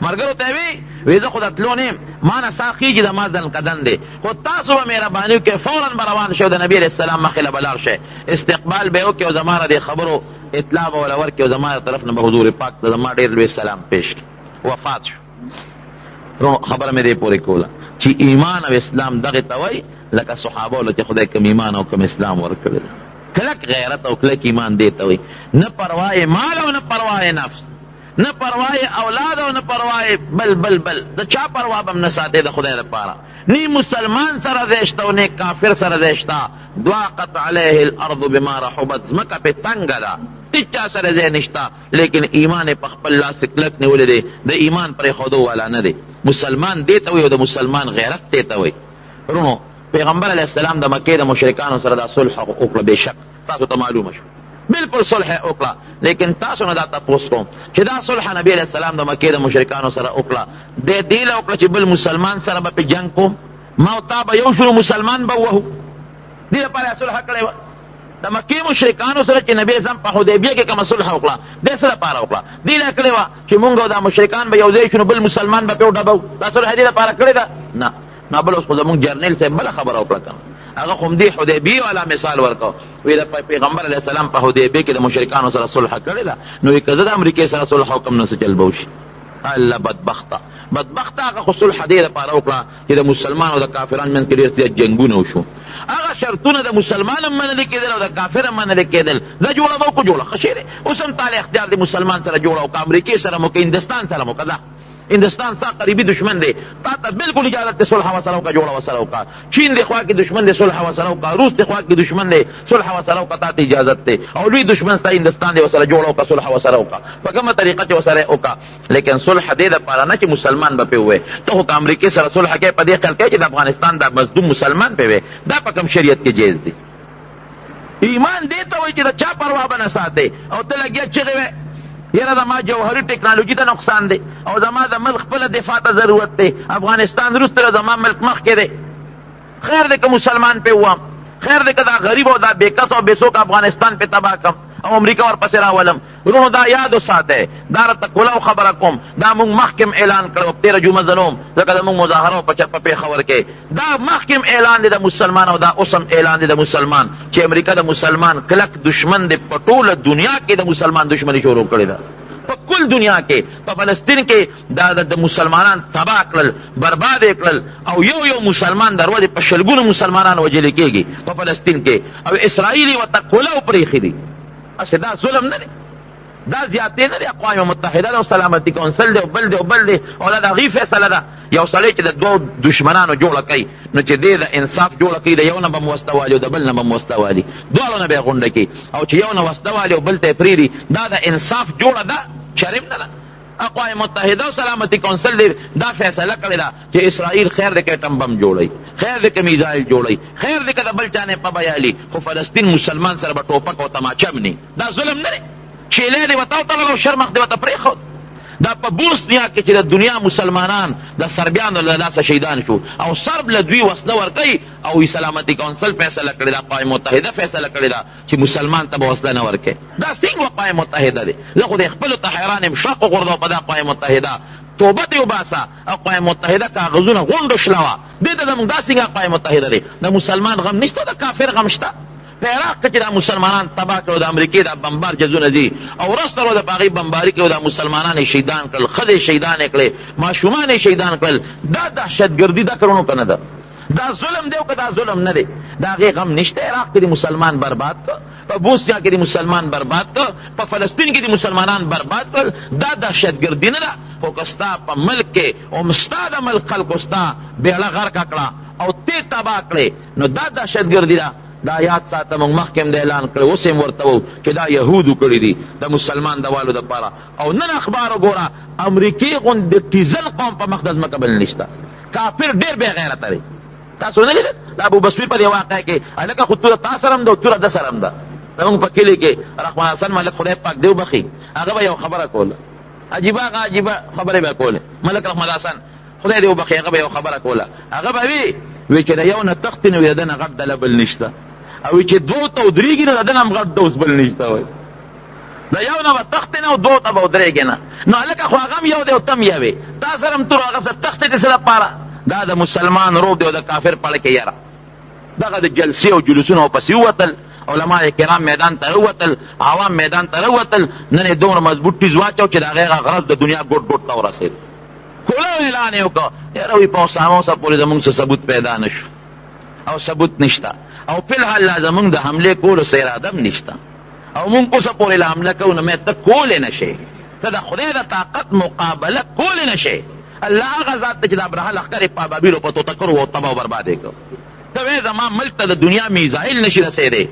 Speaker 1: ملګرو ته یې وی زه خو د تلو نه یم، ما نه سا خېږي د ما ځنکدن دی، خو تاسو به مهرباني وکړئ فوراً به روان شئ، د نبي علیه السلام مخې له به لاړ شئ، استقبال به یې وکړئ او زما نه دې خبرو اطلاع به وله ورکړي او زما د طرف نه به حضور پاک ته زما ډېر لوی سلام پیش کړي. وفات شو. خبره مې دې پورې کوله چې ایمان او اسلام دغې ته وایي لکه صحابو له چې خدای کوم ایمان او کوم اسلام ورکړی. کلک غیرت او کلک ایمان دې ته وایي، نه پروای مال او نه پروای نفس، نه پروای اولاد او نه پروای بل د چا پروا به هم نه ساتې د خدای لپاره. نی مسلمان سره دیشته او نه کافر سره دیشته. ضاقت علیه الارض بما رحبت، ځمکه پې تنګه ده، هېڅ چا سره ځای نشته، لیکن ایمان یې په خپل لاس کلک نیولی دی، د ایمان پرېښودو والا نه دی. مسلمان دې ته وایي او د مسلمان غیرت دې ته وایي. ورونو پیغمبر علیه السلام د مکې د مشرکانو سره دا صلح وکړه، بېشک تاسو ته معلومه شو، بالکل صلح وکړه. لیکن تاسو نه دا تپوس کوم چې دا صلح نبی علیه السلام د مکې د مشرکانو سره وکړه، دې دې له وکړه چې بل مسلمان سره به پې جنګ کوم، ما او تا به یو شو مسلمان به ووهو، دې لپاره صلح کړې وه. د مکې مشرکانو سره چې نبي اسلام په حدیبیه کې کومه صلح وکړه، دې څه لپاره وکړه؟ دې له کړې وه چې مونږ او دا مشرکان به یو ځای شو نو بل مسلمان به پې وډبو. دا صلح دې لپاره کړې ده؟ نه. نو بل اوس خو زمونږ جرنیل صاحب بله خبره وکړه که نه، هغه خو همدې حدیبیې والا مثال ورکو، وی د پیغمبر علیه السلام په حدیبیې کې د مشرکانو سره صلح کړې ده، نو وی که زه د امریکې سره صلح وکړم نو څه چل به وشي؟ الله بدبخته هغه خو صلح دې لپاره وکړه چې د مسلمان او د کافرانو منځ کې ډېر زیات جنګونه وشو. هغه شرطونه د مسلمان هم منلي کېدل او د کافر هم منلي کېدل. زه جوړه به وکړو، جوړه ښه شی دی، اوس هم تاله اختیار د مسلمان سره جوړه او که امریکې سره مو که هندستان سره مو که هندستان ستا قریبي دشمن دی، تا ته بالکل اجازت دی صلح ورسره وکړه، جوړه ورسره وکړه. چین دی خوا کې دشمن دی، صلح ورسره وکړه. روس دی خوا کې دشمن دی، صلح ورسره وکړه، تا ته اجازت دی. او لوی دشمن ستا هندستان دی، ورسره جوړه وکړه، صلح ورسره وکړه په کومه طریقه چې ورسره وکړه. لیکن صلح دې دپاره نه چې مسلمان به پې ووایي. ته خو که امریکې سره صلح کوې په دې خیال کوې چې د افغانستان دا مظلوم مسلمان پې وی، دا په کوم شریعت کې جایز دی؟ ایمان دې ته وایي چې د چا پروا به نه ساتې او ته لګیا چغې وی یاره زما جوهري ټکنالوژي ته نقصان دی او زما د ملک خپله دفاع ته ضرورت دی، افغانستان وروسته زما ملک مخکې دی. خیر دی که مسلمان پې ووام، خیر دی که دا غریب او دا بېکس او بېڅوک افغانستان پې تباه کړم او امریکا ورپسې راولم. ورونو دا یاد وساتئ، دا راته کولو خبره کوم، دا موږ مخکې اعلان کړی و تېره جمعه زنوم ځکه زموږ مظاهره په پېښور کې، دا مخکې اعلان دی د مسلمان او دا اوس هم اعلان دی د مسلمان چې امریکا د مسلمان کلک دشمن دی، په ټوله دنیا کې د مسلمان دشمني شروع کړې ده، په کل دنیا کې. په فلسطین کې دا د مسلمانان تباه کړل، برباد یې کړل او یو مسلمان در ورځې په شلګونو مسلمانان وژلې کېږي په فلسطین کې، او اسرائیل یې ورته کولو پرېښي دي. هسې دا ظلم نه دی، دا زیاتې نه دی، اقوام متحده ده او سلامتي کونسل دی او بل دی او دا د هغې فیصله ده. یو سړی چې د دوو دشمنانو جوړه کوي نو چې دی د انصاف جوړه کوي، د یو نه به م وسته والي او د بل نه به م وسته والي، دواړو نه به یې غونډه کړي، او چې یو نه وسته والي او بل ته یې پرېږدي، دا د انصاف جوړه ده، شرم نه ده. اقوام متحده او سلامتي کونسل دی دا فیصله کړې ده چې اسرائیل خیر دی که ایټم بم جوړوي، خیر دی که میزایل جوړوي، خیر دی که د بل چا نه په بیالي، خو فلسطین مسلمان سره به ټوپک او تماچه هم نه. دا ظلم نه دی، چیلی دی ورته وتړل او شرمخ دی ورته پرېښود. دا په بوسنیا کې چې د دنیا مسلمانان د سربیانو له لاسه شهیدان شو او سرب له دوی وسله ورکوي او سلامتي کونسل فیصله کړې ده، اقوام متحده فیصله کړې ده چې مسلمان ته به وسله نه ورکوي. دا څنګه اقوام متحده دی؟ زه خو د خپلو ته حیران یم، شق وغورځوه په دا اقوام متحده، توبه دې وباسه. اقوام متحده کاغذونه غونډو شلوه، دې ته زموږ دا څنګه اقوام متحده دی؟ د مسلمان غم نشته، د کافر غم شته. په عراق کې چې دا مسلمانان تباه کړو، د امریکې دا بمبار جزونه ځي او وروسته ورو د په هغې بمباري کې دا مسلمانان یې شهیدان کړل، ښځې شهیدان یې کړې، ماشومان یې شهیدان کړل. دا دهشتګردي ده که که نه ده؟ دا ظلم دی او که دا ظلم نه دی؟ د هغې غم نشته. عراق کې د مسلمان برباد کړ، په بوسنیا کې د مسلمان برباد کړ، په فلسطین کې د مسلمانان برباد کړل. دا دهشتګردي نه ده؟ خو که ستا په ملک کې او ستا د ملک خلکو ستا بیړه غرقه کړه او تی تبا کړې، نو دا دهشتګردي ده. دا یاد ساته موږ مخکې هم د اعلان کړی، اوس هم ورته وو چې دا یهودو کړي دي د مسلمان د والو دپاره. او نن اخبار وګوره، امریکې غوندې د ټیزن قوم په مخ د ځمکه بل نشته. کافر ډېر بې غیرته دی. تاسو نه لیدل د ابو بصري په دې واقعه کې هلکه خو توره تا سره هم ده او توره ده سره هم ده. زمونږ په کلي کې رحمان حسن ملک خدای پاک دې وبخي، هغه به یو خبره کوله، عجیبه خبرې به کولې. ملک رحمت حسن خدای دې وبخي، هغه به یو خبره کوله، هغه به وی چې د یو نه تختې نو د ده نه غټ ډله بل نشته، او چې دوو ته ودرېږي نو د ده نه هم غټ دوست بل نشته. وایي د یو نه به تختې نه او دوو ته به ودرېږې نه. نو هلکه خو هغه هم یو دی او ته هم یوې، تا سره هم تور هغه سره تختې دې څه لپاره؟ دا د مسلمان روب دی او د کافر پړه کې یره. دغه د جلسې او جلوسونو پسې ووتل، علماء کرام میدان ته ووتل، عوام میدان ته ووتل، نن یې دومره مضبوط ټیز واچو چې د هغې هغه غرض د دنیا ګوټ ګوټ ته ورسېد. کله اعلان یې وکړ، یاره وایي په اسامه پورې زمونږ څه ثبوت پیدا نه شو او ثبوت نشته، او فلحال لا زمونږ د حملې کولو څه اراده هم نشته، او مونږ اوسه پورې له حمله کوو نو ته کولی نه شې، ته د خدای د طاقت مقابله کولی نه شې. الله هغه ذات ته چې د ابرهه لښکر یې په ابابیلو په توتکرو او تباه او برباد یې کړ. ته وایې زما ملک ته د دنیا میزایل نشي رسېدی،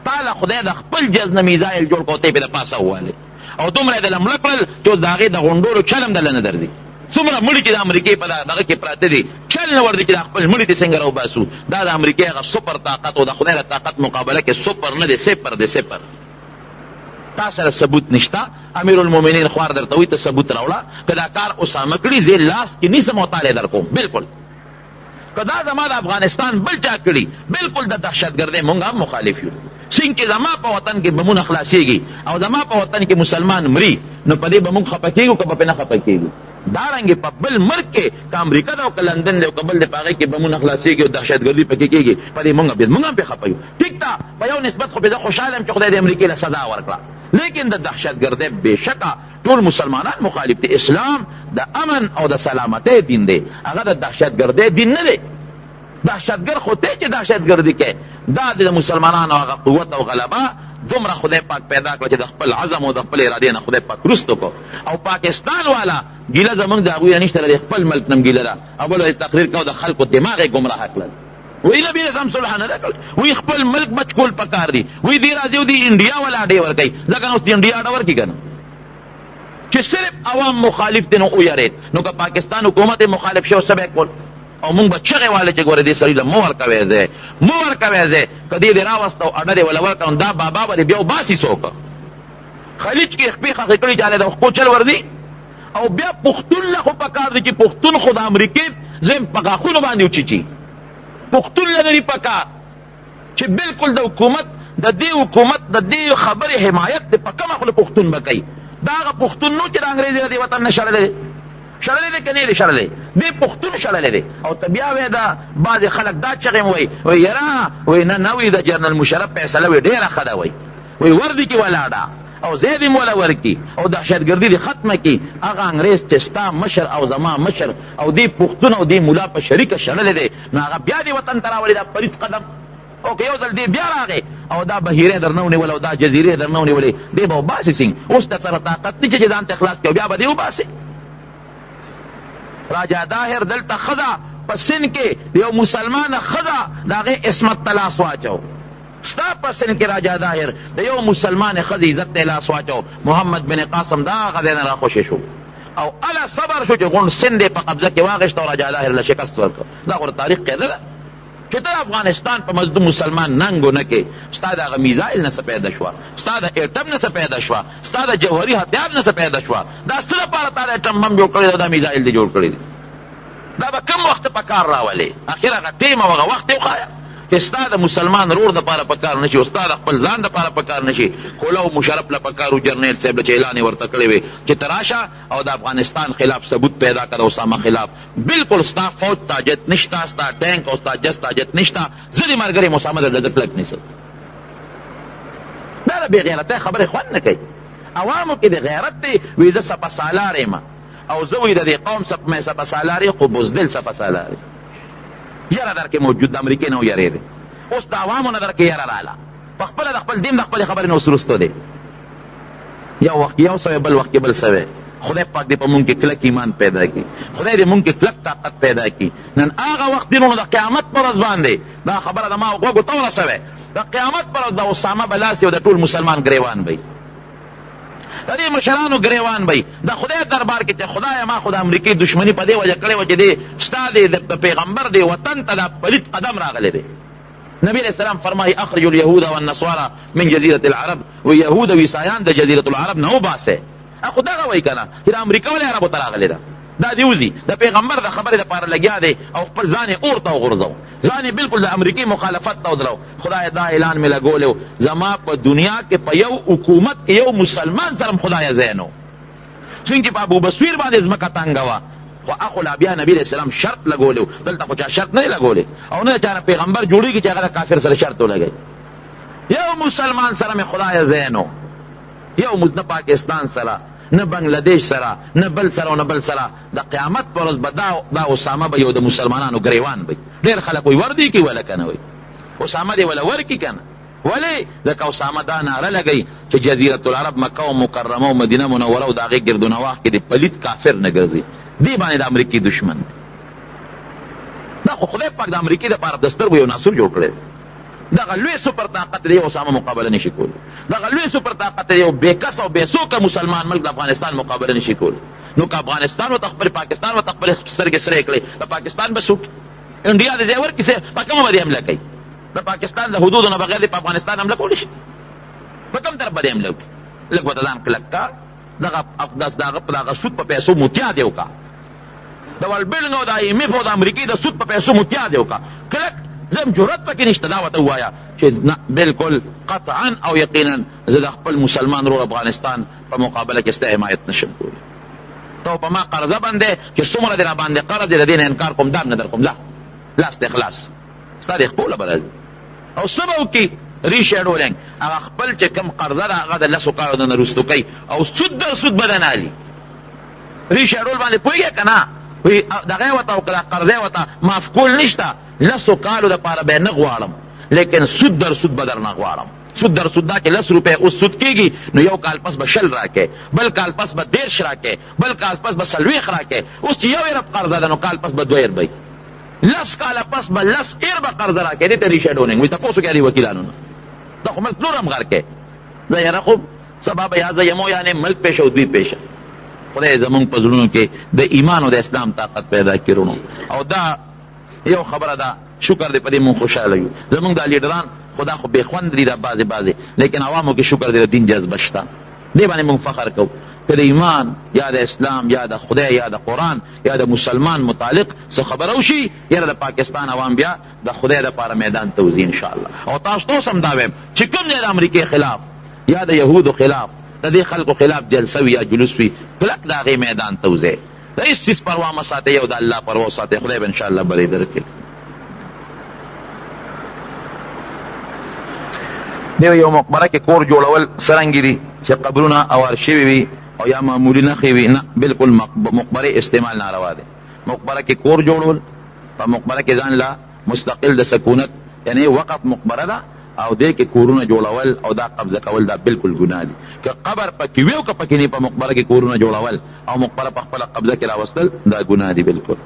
Speaker 1: تا له خدای د خپل جز نه میزایل جوړ کړو، ته یې پې د پاسه ووالې، او دومره یې دله مړه کړل چې اوس د هغې د غونډولو چل هم دله نه درځي. څومره مړي چې د امریکې په دغه کې پراته دي، چل نه ورځي چې د خپل مړي ته څنګه راوباسو. دا د امریکې هغه سپر طاقت او د خدای د طاقت مقابله کې سپر نه دی، صفر دی، صفر. تا سره ثبوت نشته، امیرالمؤمنین خوار درته وایي ته ثبوت راوړه، که دا کار اسامه کړي زه لاس کې نیسم او تاله در کوم. بالکل که دا زما د افغانستان بل چا کړي، بالکل د دهشتګردۍ مونږ هم مخالف یو. څنګه زما په وطن کې بمونه خلاصېږي او زما په وطن کې مسلمان مري، نو په دې به مونږ خفه کېږو که به پې نه خفه کېږو. دارنګې په بل ملک کې که امریکا ده او که لندن دی او که بل دی، په هغې کې بمونه خلاصېږي او دهشتګردي پکې کېږي، په دې مونږ هم پې خفه یو. ټیک ده، په یو نسبت خو پې زه خوشحاله یم چې خدای د امریکې له سزا ورکړه، لیکن د دهشتګردۍ بېشکه ټول مسلمانان مخالف دي. اسلام د امن او د سلامتۍ دین دی، هغه د دهشتګردۍ دین نه دی. دهشتګرد خو ته چې دهشتګردي کوي، دا د مسلمانانو هغه قوت او غلبه دومره خدای پاک پیدا کړه چې د خپل عزم او د خپل ارادې نه خدای پاک رستو کو. او پاکستان والا ګیله زمونږ د هغوی نشته، د خپل ملک نم ګیله ده، او بل تقریر کو د خلکو دماغ یې ګمراه کړل. وی نبی رسام صلح نه ده کړل، وی خپل ملک بچ کول پکار دي، وی دی راځي او دی انډیا والا اډې ورکوي، ځکه نو اوس د انډیا اډه ورکړي که نه، چې صرف عوام مخالف دي نو ویرېد. نو که پاکستان حکومت مخالف شو څه به کول؟ او مونږ به چغې والې چې ګوره دې سړي له مه ورکوی ځای، مه ورکوی ځای، که دې دې راوسته او اډر یې وله ورکړه، دا بابا به دې بیا وباسي څوک. خلیج کې خپې خښې کړي چې هلې د خپو چل ورځي. او بیا پښتون له خو پکار دی چې پښتون خو د امریکې زم په غاښونو باندې وچیچي. پښتون له لري پکار چې بالکل د حکومت د دې خبرې حمایت دی، په کومه خوله پښتون به کوي. دا هغه پښتون نو چې د انګریزي د دې وطن نه شړلی دی، شړلی دی که نه دی شړلی، دې پښتون شړلی دی. او ته بیا وایې دا بعضې خلک دا چغې م وایي یاره وایي نه وایي د جنرال مشرف فیصله وایي ډېره ښه ده، وایي وردي کې ولاړه او زه دې موله ورکي او دهشتګردي دې ختمه کړي. هغه انګریز چې ستا مشر او زما مشر او دې پښتون او دې ملا په شریکه شړلی دی، نو هغه بیا دې وطن ته راولي دا فرید قدم. او که یو ځل دې بیا راغی او دا بهیرې در نه ونیول او دا جزیرې در نه ونیولې، دې به وباسې څنګه؟ اوس در سره طاقت نه چې ځان ته خلاص کړي، بیا به دې وباسې. راجا داهر دلته ښځه په سند کې یو مسلمانه ښځه د هغې عصمت ته لاس واچو. ستا په سند کې راجا داهر د یو مسلمانې ښځې عزت ته لاس واچو. محمد بن قاسم دا هغه ځای نه راخوشې شو او اله صبر شو چې غونډ سند یې په قبضه کې واخېسته او راجا داهر له شکست ورکړ. دا خو د تاریخ قاعده ده چې ته افغانستان په مظلوم مسلمان ننګو نه کې، ستا د هغه میزایل نه څه پیدا شوه، ستا د ایټم نه څه پیدا شوه، ستا د جوهري هتیار نه څه پیدا شوه. دا څه لپاره تا د ایټم بم جوړ کړی دی او دا میزایل دې جوړ کړی دی؟ دا به کوم وخت په کار راولې؟ اخر هغه ټیم او هغه وخت یې وښایه چې ستا د مسلمان رور دپاره په کار نه شي او ستا د خپل ځان دپاره په کار نه شي. کولو مشرف له په کار و جرنیل صاحب له چې اعلان یې ورته کړی وی چې ته راشه او د افغانستان خلاف ثبوت پیدا کړه، اسامه خلاف. بالکل ستا فوج تاجت نشته، ستا ټینک او ستا جس تاجت نشته، زه دې ملګری یم اسامه درله زه کلک نیسم. دا د بې غیرتۍ خبرې خوند نه کوي. عوامو کې د غیرت دی، وایي زه سپه سالار یم او زه وایي د دې قوم مې سپه سالار خو بزدل سپه سالار یره در کې موجود د امریکې نه ویرېدې. اوس د عوامو نه در کې یره راله، په خپله د خپل دین د خپلې خبرې نه اوس رستو دی. یو وخت یو سوی، بل وخت بل سوی. خدای پاک دې په مونږ کې کلک ایمان پیدا کړي، خدای دې مونږ کې کلک طاقت پیدا کړي. نن هغه وخت دینونو د قیامت پر ورځ باندې دا خبره د ما غوږو ته ورسوې، د قیامت پر ورځ د اسامه به لاس او د ټول مسلمان ګریوان وي، د دې مشرانو ګریوان وي د خدای دربار کې چې خدای ما خو د امریکې دشمنی په دې وجه کړې وه چې دې ستا د پیغمبر دې وطن ته دا پلید قدم راغلی دی. نبی علیہ السلام فرمائی اخرج اليهود والنصارى من جزیرة العرب، و یهود و عیسایان د جزیرة العرب نه وباسئ. خو دغه وایي که نه چې د امریکا ولې عربو ته راغلی ده، دا دې وځي د پیغمبر د خبرې دپاره لګیا دی او خپل ځان یې اور ته وغورځو، ځان یې بلکل د امریکې مخالفت ته ودرو. خدای دا اعلان مې لګولی و زما په دنیا کې په یو حکومت کې یو مسلمان سره خدای ځای نه و، څنګه په ابو بصیر باندې ځمکه تنګه وه، خو اخو لا بیا نبی علیہ السلام شرط لګولی، دلته خو چا شرط نه لګولی او نه چا پیغمبر جوړېږي چې هغه د کافر سره شرط ولګوي. یو مسلمان سره مې خدای ځای نه، یو نه پاکستان سره، نه بنگلادیش سره، نه بل سره او نه بل سره. د قیامت پر ورځ به دا اسامه به یو د مسلمانانو ګریوان وي. ډېر خلک وایي وردی کې ولا که نه وایي اسامه دې ولا ورکي که نه، ولې ځکه اسامه دا نعره لګوي چې جزیرة العرب مکه و مکرمه و مدینه منوره او د هغې ګردونواح کې د پلید کافر نه ګرځي، دې باندې د امریکې دشمن دی. دا خو خدای پاک د امریکې دپاره د سترګو یو ناصر جوړ کړی، دغه لوی سپر طاقت دی اسامه مقابله نشي کولی، دغه لوی سپر طاقت دی یو بېکس او بېڅوکه مسلمان ملک د افغانستان مقابله نشي کولی. نو که افغانستان ورته خپل پاکستان ورته خپلې سترګې سرې کړې د پاکستان به څوک انډیا د ځای ورکړي په کومه به دې حمله کوي؟ د پاکستان د حدودو نه بغیر دې په افغانستان حمله کولی شي؟ په کوم طرف به دې حمله وکړي؟ لږ ورته ځان کلک کا، دغه سود په پیسو متیا دې وکړه، د ورلډ بلډینګ او د آی ایم ایف او د امریکې د سود په پیسو متیا دې وکړه، کلک زم جرأت پکې نشته دا ورته ووایه چې بالکل قطعا او یقینا زه د خپل مسلمان رور افغانستان په مقابله کې ستا حمایت نشم کولی. ته په ما قرضه باندې چې څومره دې راباندې قرض دې د دې نه انکار کوم دا نه در کوم، لا لاس دې خلاص ستا دې خپله به راځي. او څه به وکړي ریشیډولینګ هغه خپل چې کوم قرضه ده هغه د لسو کالو نه وروستو کوي او سود در سود به نه هالي. ریشیډول باندې پوهېږې که نه دغه ورته او قرضه ورته معاف کول نشته، لسو کالو دپاره به یې نه غواړم لیکن سود در سود به در نه غواړم. سود در سود دا چې 10 روپۍ اوس سود کېږي نو یو کال پس به 20 راکې، بل کال پس به 10 راکې، بل کال پس به 40 راکې. اوس چې یو ارب قرضه ده نو کال پس به 2 اربۍ، 10 کاله پس به 10 اربه قرضه راکې. دې ته ریشیډولینګ وایي. تپوس وکړه دې وکیلانو نه، دا خو ملک نور هم غر کې دا یاره خو سبا به یا زه یمو یعنې ملک پیشه او دوی پیشه. خدای زمونږ په زړونو کې د ایمان او د اسلام طاقت پیدا کړي رونو. او دا یو خبره ده، شکر دې په دې مونږ خوشحاله یو. زمونږ دا لیډران خدا خو بې خوند دي دا بعضې لیکن عوامو کې شکر دې د دین جذبه شته، دې باندې مونږ فخر کوو که د ایمان یا د اسلام یا د خدای یا د قرآن یا د مسلمان متعلق څه خبره وشي، یاره د پاکستان عوام بیا د خدای دپاره میدان ته وځي انشاءالله. او تاسو ته اوس هم دا وایم چې کوم ځای د امریکې خلاف یا د یهودو خلاف د دې خلکو خلاف جلسه وي یا جلوس وي، کلک د هغې میدان ته وځئ، د هېڅ څیز پروا مه ساتئ او د الله پروا وساتئ. خدای به انشاءالله بری درکړي. دیو یو مقبره کې کور جوړول څرنګې دي چې قبرونه اوار شوي وي او یا معمولي نښې وي؟ نه، بالکل مقبرې استعمال ناروا دی. مقبره کې کور جوړول، په مقبره کې ځان لا مستقل د سکونت یعنی وقف مقبره ده او دې کې کورونه جوړول او دا قبضه کول دا بالکل ګناه دي. که قبر پکې وي او که پکې نه، په مقبره کې کورونه جوړول او مقبره په خپله قبضه کې راوستل دا ګناه دي بالکل.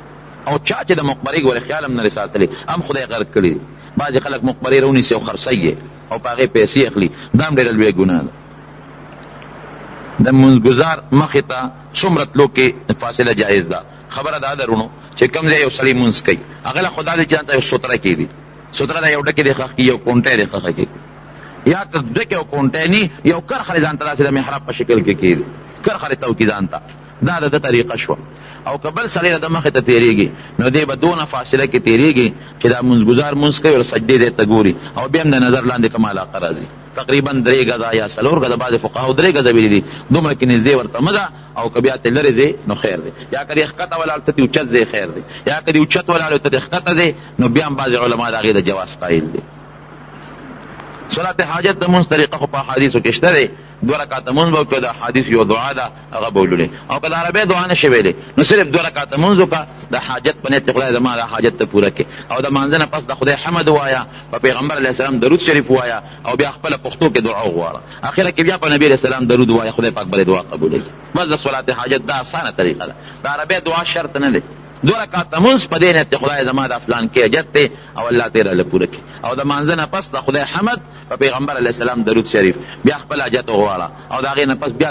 Speaker 1: او چا چې د مقبرې ګورې خیال هم نه ساتلی هم خدای غرق کړي دي. بعضې خلک مقبرې رونیسي او خرڅوي او په هغې پیسې اخلي، دا هم ډېره لویه ګناه ده. د منځګزار مخې ته څومره تلو کې فاصله جایز ده. خبره دا ده رونو چې کوم ځای یو سړی مونځ کوي هغه له خو دا دی چې ځان ته یو سوتره کېږدي، سوتره ده یو ډکې دې ښخ کړي، یو کونټی دې ښخه کړي، یا که ډکې او کونټی ني یو کرخه دې ځان ته داسې د محراب په شکل کې کېږدي، کرخه دې توکي ځان ته، دا د ده طریقه شوه. او که بل سړی د مخې ته تېرېږي نو دی به دونه فاصله کې تېرېږي چې دا منځګزار مونځ کوي او سجدې دې ته ګوري او بیا هم د نظر لاندې کوم علاقه راځي. تقریبا 3 گزه یا 4 گزه، بعضې فقهاو 3 گزه ویلي دي، دومره کې نږدې ورته مه ده. او که بیا ته لرې ځې نو خیر دی، یا که دې ښکته ولاړ ته دې اوچت ځې خیر دی، یا که دې اوچت ولاړ ته دې ښکته ځې نو بیا هم بعضې علما د هغې د جواز قایل دي. صلات حاجت د مونږ طریقه خو په حدیثو کې شته دی، 2 رکعاته مونږ به وکړو، د حدیث یو دعا ده هغه به ولولې، او که د عربۍ دعا نشي ویلی نو صرف 2 رکعاته مونږ وکړه د حاجت په نیت خدای زما د حاجت ته پوره کړي، او د مانځه نه پس د خدای حمد ووایه، په پیغمبر علیه السلام درود شریف ووایه، او بیا خپله پښتو کې دعا وغواړه، اخره کې بیا په نبي علیه السلام درود ووایه، خدای پاک به دعا قبولوي. بس د صلات حاجت دا اسانه طریقه ده، د عربۍ دعا شرط نه دی. 2 رکعاته مونځ په دې نیت خدای زما د فلان کې حاجت دی او الله تیره له پوره کړي، او د مانځه نه پس د خدای حمد، په پیغمبر علیه السلام درود شریف، بیا خپل حاجت وغواړه، او د هغې نه پس بیا